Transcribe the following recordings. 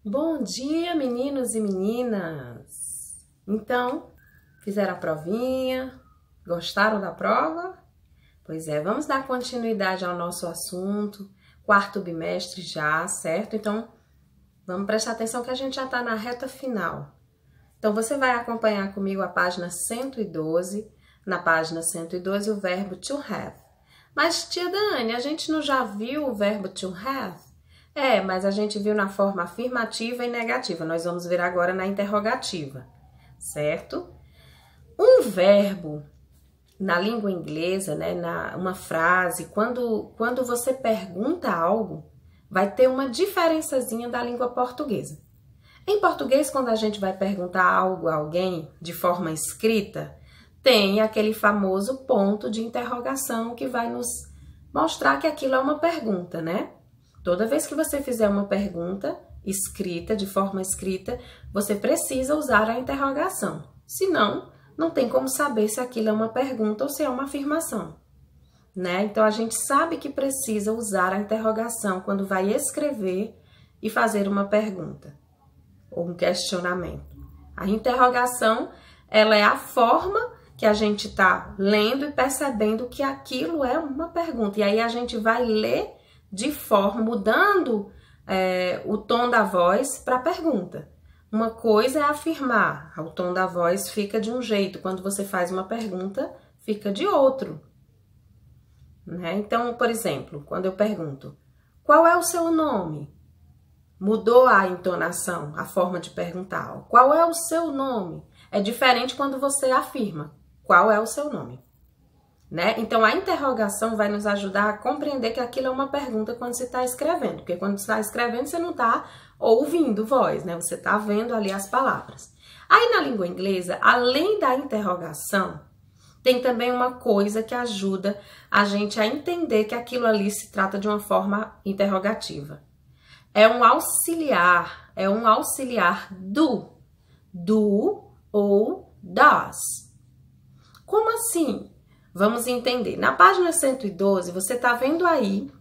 Bom dia, meninos e meninas! Então, fizeram a provinha? Gostaram da prova? Pois é, vamos dar continuidade ao nosso assunto, quarto bimestre já, certo? Então, vamos prestar atenção que a gente já está na reta final. Então, você vai acompanhar comigo a página 112. Na página 112, o verbo to have. Mas, tia Dani, a gente não já viu o verbo to have? Mas a gente viu na forma afirmativa e negativa. Nós vamos ver agora na interrogativa, certo? Um verbo, na língua inglesa, né, uma frase, quando você pergunta algo, vai ter uma diferençazinha da língua portuguesa. Em português, quando a gente vai perguntar algo a alguém de forma escrita, tem aquele famoso ponto de interrogação que vai nos mostrar que aquilo é uma pergunta, né? Toda vez que você fizer uma pergunta escrita, de forma escrita, você precisa usar a interrogação. Senão, não tem como saber se aquilo é uma pergunta ou se é uma afirmação, né? Então, a gente sabe que precisa usar a interrogação quando vai escrever e fazer uma pergunta ou um questionamento. A interrogação, ela é a forma que a gente está lendo e percebendo que aquilo é uma pergunta. E aí, a gente vai ler de forma, mudando o tom da voz para a pergunta. Uma coisa é afirmar, o tom da voz fica de um jeito, quando você faz uma pergunta, fica de outro, né? Então, por exemplo, quando eu pergunto, qual é o seu nome? Mudou a entonação, a forma de perguntar. Qual é o seu nome? É diferente quando você afirma, qual é o seu nome? Né? Então, a interrogação vai nos ajudar a compreender que aquilo é uma pergunta quando você está escrevendo. Porque quando você está escrevendo, você não está ouvindo voz, né? Você está vendo ali as palavras. Aí, na língua inglesa, além da interrogação, tem também uma coisa que ajuda a gente a entender que aquilo ali se trata de uma forma interrogativa. É um auxiliar do ou das. Como assim? Vamos entender. Na página 112, você está vendo aí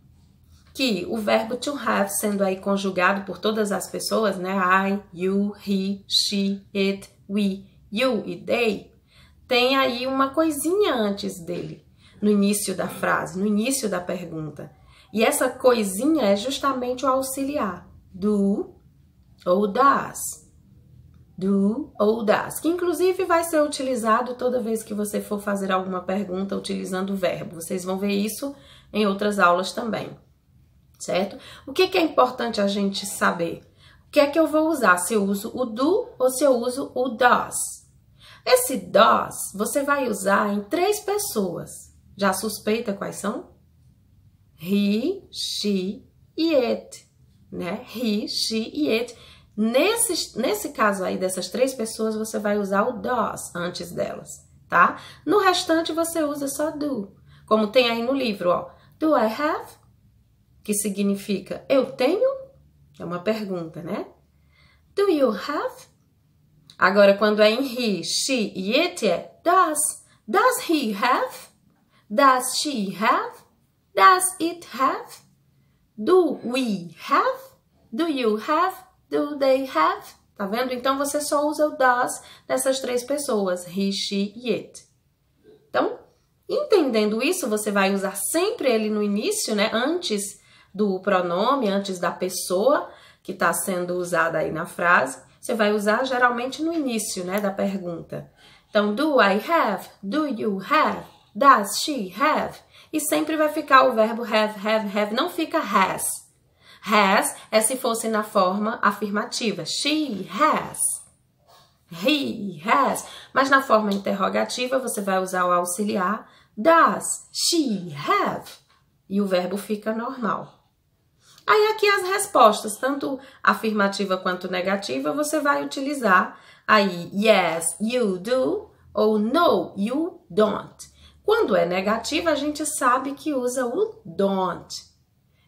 que o verbo to have, sendo aí conjugado por todas as pessoas, né? I, you, he, she, it, we, you e they, tem aí uma coisinha antes dele, no início da frase, no início da pergunta. E essa coisinha é justamente o auxiliar, do ou das. Do ou das, que inclusive vai ser utilizado toda vez que você for fazer alguma pergunta utilizando o verbo. Vocês vão ver isso em outras aulas também, certo? O que é importante a gente saber? O que é que eu vou usar? Se eu uso o do ou se eu uso o does? Esse does você vai usar em 3 pessoas. Já suspeita quais são? He, she e it, né? He, she e it. Nesse caso aí, dessas 3 pessoas, você vai usar o does antes delas, tá? No restante, você usa só do. Como tem aí no livro, ó. Do I have? Que significa eu tenho? É uma pergunta, né? Do you have? Agora, quando é em he, she e it, é does. Does he have? Does she have? Does it have? Do we have? Do you have? Do they have? Tá vendo? Então, você só usa o does dessas 3 pessoas, he, she e it. Então, entendendo isso, você vai usar sempre ele no início, né? Antes do pronome, antes da pessoa que está sendo usada aí na frase. Você vai usar geralmente no início, né? Da pergunta. Então, do I have? Do you have? Does she have? E sempre vai ficar o verbo have. Não fica has. Has é se fosse na forma afirmativa. She has. He has. Mas na forma interrogativa, você vai usar o auxiliar. Does she have? E o verbo fica normal. Aí aqui as respostas, tanto afirmativa quanto negativa, você vai utilizar aí yes, you do ou no, you don't. Quando é negativa, a gente sabe que usa o don't.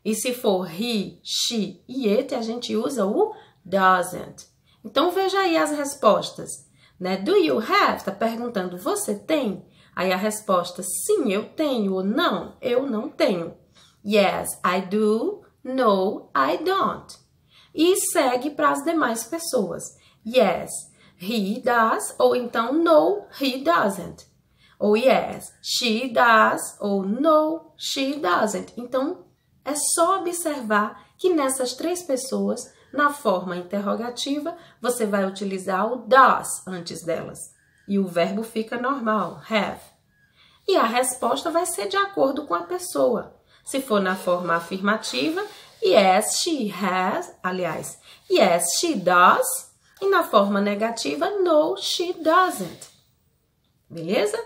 E se for he, she e it, a gente usa o doesn't. Então, veja aí as respostas, né? Do you have? Está perguntando, você tem? Aí a resposta, sim, eu tenho, ou não, eu não tenho. Yes, I do. No, I don't. e segue para as demais pessoas. Yes, he does, ou então no, he doesn't. Ou yes, she does, ou no, she doesn't. Então, é só observar que nessas três pessoas, na forma interrogativa, você vai utilizar o does antes delas. E o verbo fica normal, have. E a resposta vai ser de acordo com a pessoa. Se for na forma afirmativa, yes, she has, aliás, yes, she does. E na forma negativa, no, she doesn't. Beleza?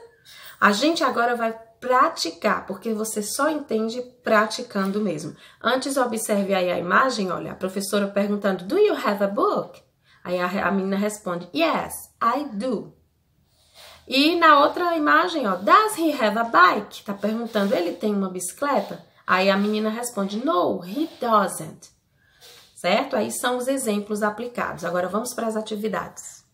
A gente agora vai praticar, porque você só entende praticando mesmo. Antes, observe aí a imagem, olha, a professora perguntando, do you have a book? Aí a menina responde, yes, I do. E na outra imagem, ó, does he have a bike? Tá perguntando, ele tem uma bicicleta? Aí a menina responde, no, he doesn't. Certo? Aí são os exemplos aplicados. Agora vamos para as atividades.